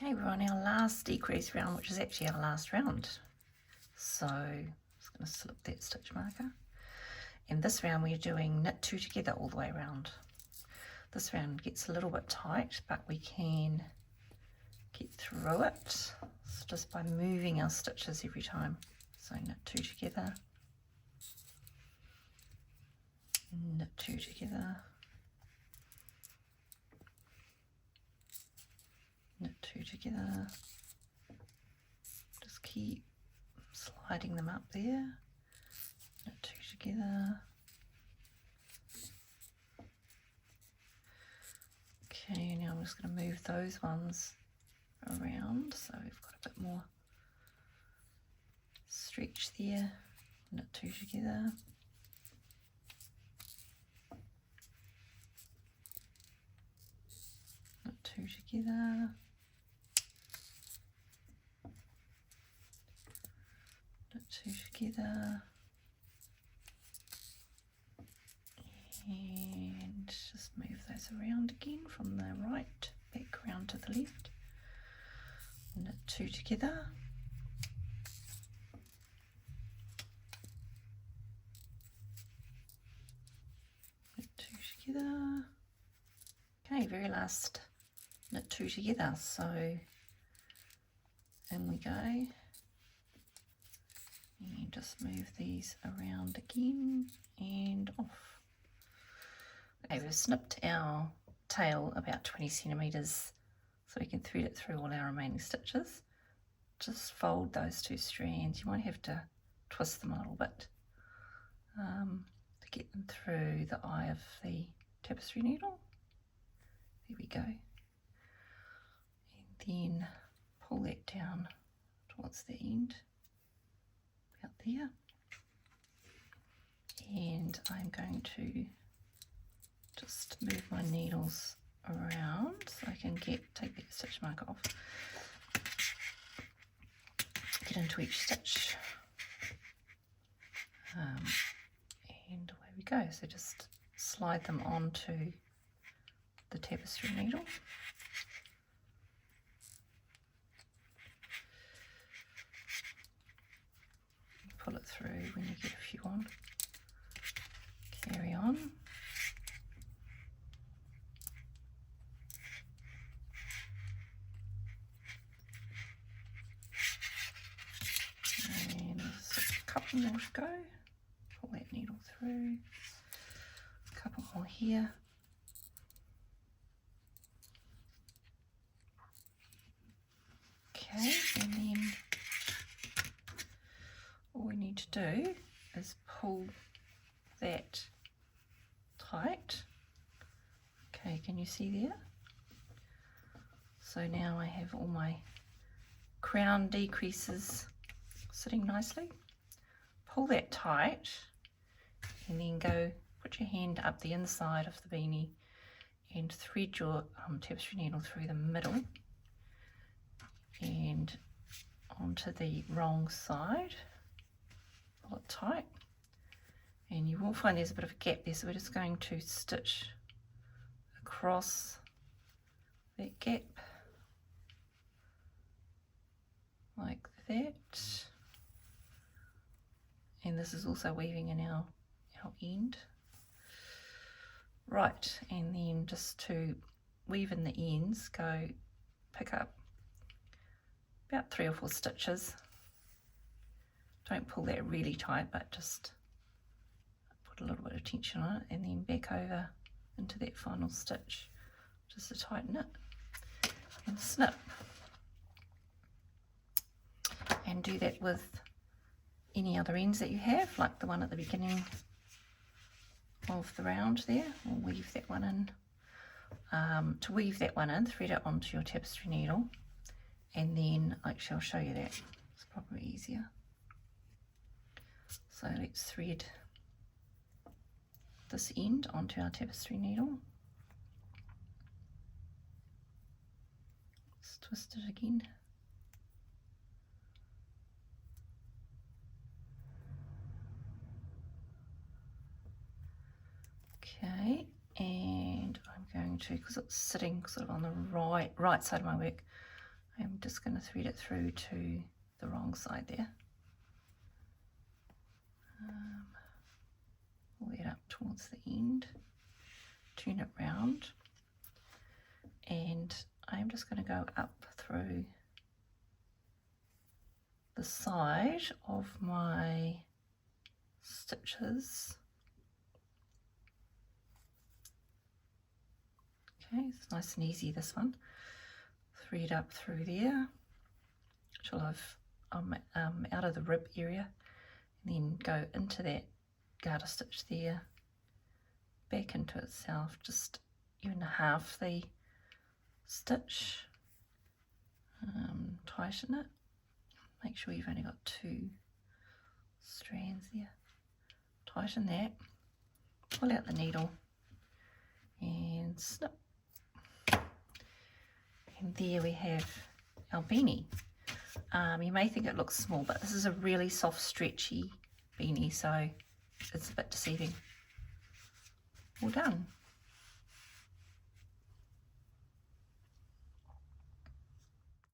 Okay, we're on our last decrease round, which is actually our last round. So I'm just going to slip that stitch marker. And this round we're doing knit 2 together all the way around. This round gets a little bit tight, but we can get through it just by moving our stitches every time. So knit 2 together, knit 2 together, knit 2 together, just keep sliding them up there, knit 2 together. Okay, now I'm just going to move those ones around so we've got a bit more stretch there, knit 2 together. Knit 2 together. Knit 2 together. And just move those around again from the right back round to the left. Knit 2 together. Knit 2 together. Okay, very last knit 2 together. So in we go. And just move these around again and off. Okay, we've snipped our tail about 20 centimetres so we can thread it through all our remaining stitches. Just fold those 2 strands. You might have to twist them a little bit to get them through the eye of the tapestry needle. There we go. And then pull that down towards the end, about there. And I'm going to just move my needles around so I can take that stitch marker off. Get into each stitch. And away we go. So just slide them onto the tapestry needle. Pull it through when you get a few on. Carry on. And there's a couple more to go. Pull that needle through. A couple more here. Okay, and then all we need to do is pull that tight. Okay, can you see there? So now I have all my crown decreases sitting nicely. Pull that tight and then go put your hand up the inside of the beanie and thread your tapestry needle through the middle and onto the wrong side. Pull it tight, and you will find there's a bit of a gap there, so we're just going to stitch across that gap like that. And this is also weaving in our end. Right, and then just to weave in the ends, go pick up about 3 or 4 stitches. Don't pull that really tight, but just put a little bit of tension on it, and then back over into that final stitch just to tighten it, and snip. And do that with any other ends that you have, like the one at the beginning of the round there. We'll weave that one in. To weave that one in, thread it onto your tapestry needle, and then actually I'll show you that, it's probably easier. So let's thread this end onto our tapestry needle. Let's twist it again. Okay, and I'm going to, because it's sitting sort of on the right side of my work, I'm just going to thread it through to the wrong side there. Pull that up towards the end, turn it round, and I'm just going to go up through the side of my stitches. Okay, it's nice and easy, this one. Thread up through there till I'm out of the rib area, and then go into that garter stitch there, back into itself, just even half the stitch, tighten it, make sure you've only got 2 strands there, tighten that, pull out the needle and snip, and there we have our beanie. You may think it looks small, but this is a really soft stretchy beanie, so it's a bit deceiving. All done.